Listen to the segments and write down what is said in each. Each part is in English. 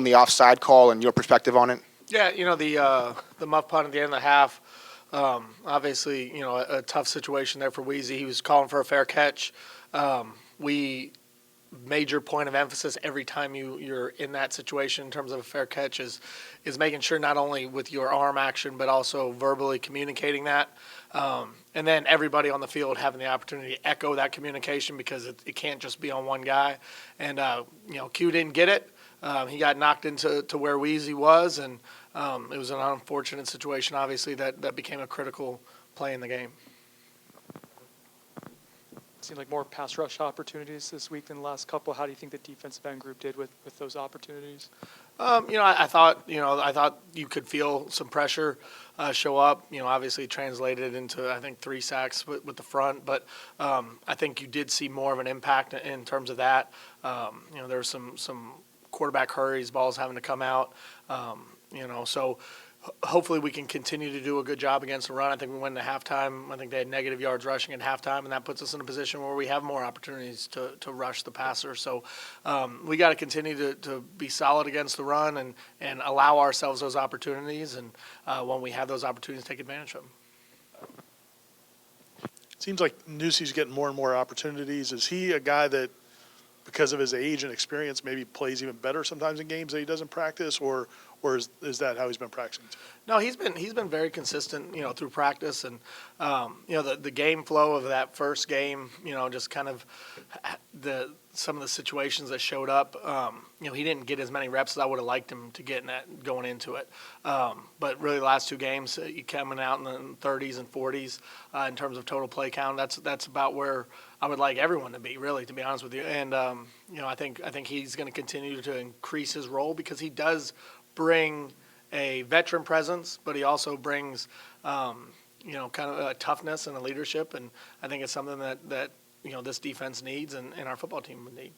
the offside call and your perspective on it? Yeah, the muff punt at the end of the half, obviously, a tough situation there for Weezy. He was calling for a fair catch. We major point of emphasis every time you're in that situation in terms of a fair catch is making sure not only with your arm action but also verbally communicating that, and then everybody on the field having the opportunity to echo that communication because it can't just be on one guy. And Q didn't get it. He got knocked into where Weezy was, and it was an unfortunate situation, obviously, that became a critical play in the game. Seemed like more pass rush opportunities this week than the last couple. How do you think the defensive end group did with those opportunities? I thought you could feel some pressure show up. Obviously translated into I think 3 sacks with the front, but I think you did see more of an impact in terms of that. There were some quarterback hurries, balls having to come out. So hopefully we can continue to do a good job against the run. I think we went into halftime. I think they had negative yards rushing at halftime, and that puts us in a position where we have more opportunities to rush the passer. So we got to continue to be solid against the run and allow ourselves those opportunities, and when we have those opportunities, take advantage of them. It seems like Newsie's getting more and more opportunities. Is he a guy that, because of his age and experience, maybe plays even better sometimes in games that he doesn't practice, or is that how he's been practicing? No, he's been very consistent, through practice, and the game flow of that first game, just kind of some of the situations that showed up. He didn't get as many reps as I would have liked him to get in that going into it. But really, the last 2 games, he coming out in the 30s and 40s in terms of total play count. That's about where I would like everyone to be, really, to be honest with you. And I think he's going to continue to increase his role because he does bring a veteran presence, but he also brings, kind of a toughness and a leadership, and I think it's something that this defense needs and our football team would need.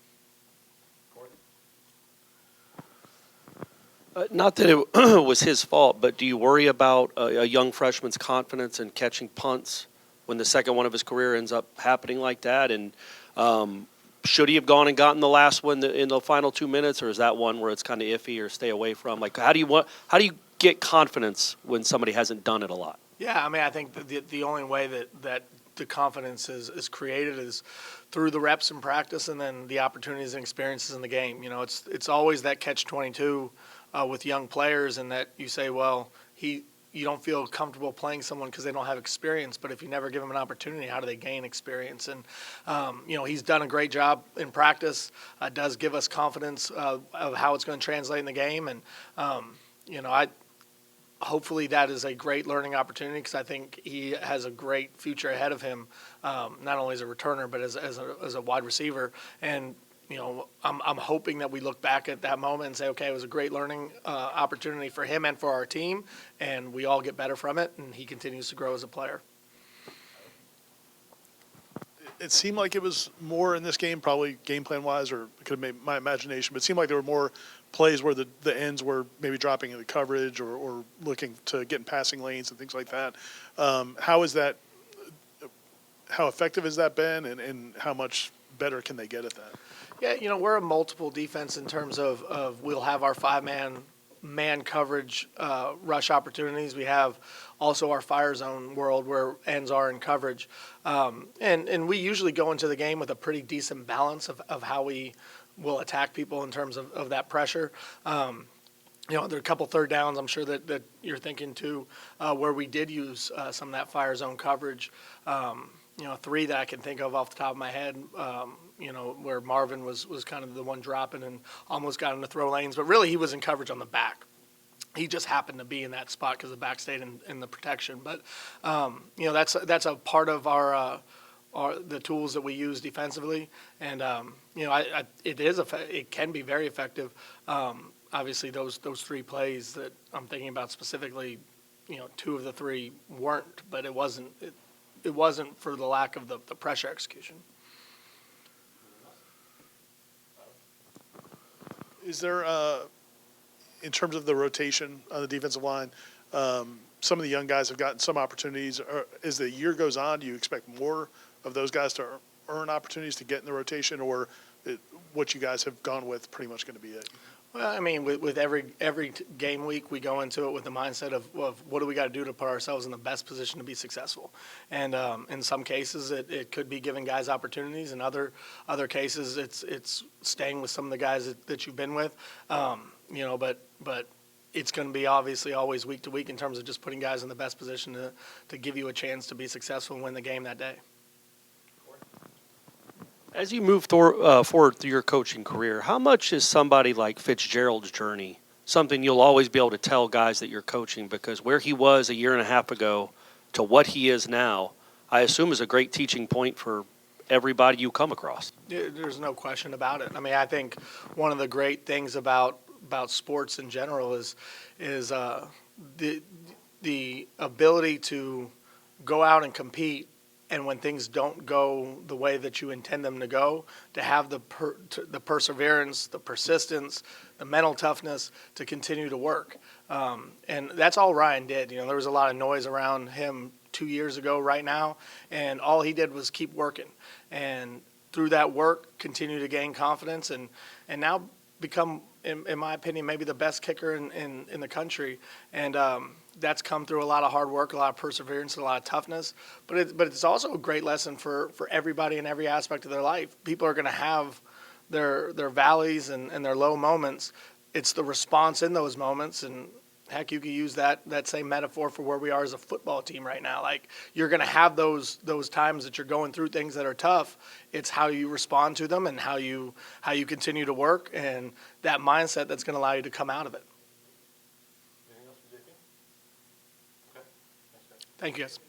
Not that it was his fault, but do you worry about a young freshman's confidence in catching punts when the second one of his career ends up happening like that? And should he have gone and gotten the last one in the final 2 minutes, or is that one where it's kind of iffy or stay away from? Like, how do you get confidence when somebody hasn't done it a lot? Yeah, I think the only way that the confidence is created is through the reps in practice and then the opportunities and experiences in the game. It's always that catch-22 with young players, and that you say, well, you don't feel comfortable playing someone because they don't have experience, but if you never give them an opportunity, how do they gain experience? And, he's done a great job in practice, does give us confidence of how it's going to translate in the game. And, hopefully that is a great learning opportunity because I think he has a great future ahead of him, not only as a returner but as a wide receiver. And I'm hoping that we look back at that moment and say, okay, it was a great learning opportunity for him and for our team, and we all get better from it, and he continues to grow as a player. It seemed like it was more in this game, probably game plan-wise, or it could have made my imagination, but it seemed like there were more plays where the ends were maybe dropping into coverage or looking to get in passing lanes and things like that. How effective has that been, and how much better can they get at that? Yeah, we're a multiple defense in terms of we'll have our 5-man coverage rush opportunities. We have also our fire zone world where ends are in coverage. And we usually go into the game with a pretty decent balance of how we will attack people in terms of that pressure. There are a couple third downs I'm sure that you're thinking too where we did use some of that fire zone coverage. 3 that I can think of off the top of my head, where Marvin was kind of the one dropping and almost got him to throw lanes, but really he was in coverage on the back. He just happened to be in that spot because the back stayed in the protection. But that's a part of our the tools that we use defensively, and it can be very effective. Obviously, those 3 plays that I'm thinking about specifically, 2 of the 3 weren't, but it wasn't for the lack of the pressure execution. Is there, in terms of the rotation on the defensive line, some of the young guys have gotten some opportunities. As the year goes on, do you expect more of those guys to earn opportunities to get in the rotation, or what you guys have gone with pretty much going to be it? Well, I mean, with every game week, we go into it with the mindset of what do we got to do to put ourselves in the best position to be successful. And in some cases, it could be giving guys opportunities. In other cases, it's staying with some of the guys that you've been with. But it's going to be obviously always week to week in terms of just putting guys in the best position to give you a chance to be successful and win the game that day. As you move forward through your coaching career, how much is somebody like Fitzgerald's journey something you'll always be able to tell guys that you're coaching? Because where he was a year and a half ago to what he is now, I assume is a great teaching point for everybody you come across. There's no question about it. I mean, I think one of the great things about sports in general is the ability to go out and compete, and when things don't go the way that you intend them to go, to have the perseverance, the persistence, the mental toughness to continue to work. And that's all Ryan did. You know, there was a lot of noise around him 2 years ago right now, and all he did was keep working. And through that work, continue to gain confidence and now become, in my opinion, maybe the best kicker in the country. And that's come through a lot of hard work, a lot of perseverance, and a lot of toughness. But it's also a great lesson for everybody in every aspect of their life. People are going to have their valleys and their low moments. It's the response in those moments. And heck, you could use that same metaphor for where we are as a football team right now. Like, you're going to have those times that you're going through things that are tough. It's how you respond to them and how you continue to work, and that mindset that's going to allow you to come out of it. Anything else from JP? Okay. Thanks, guys. Thank you, guys.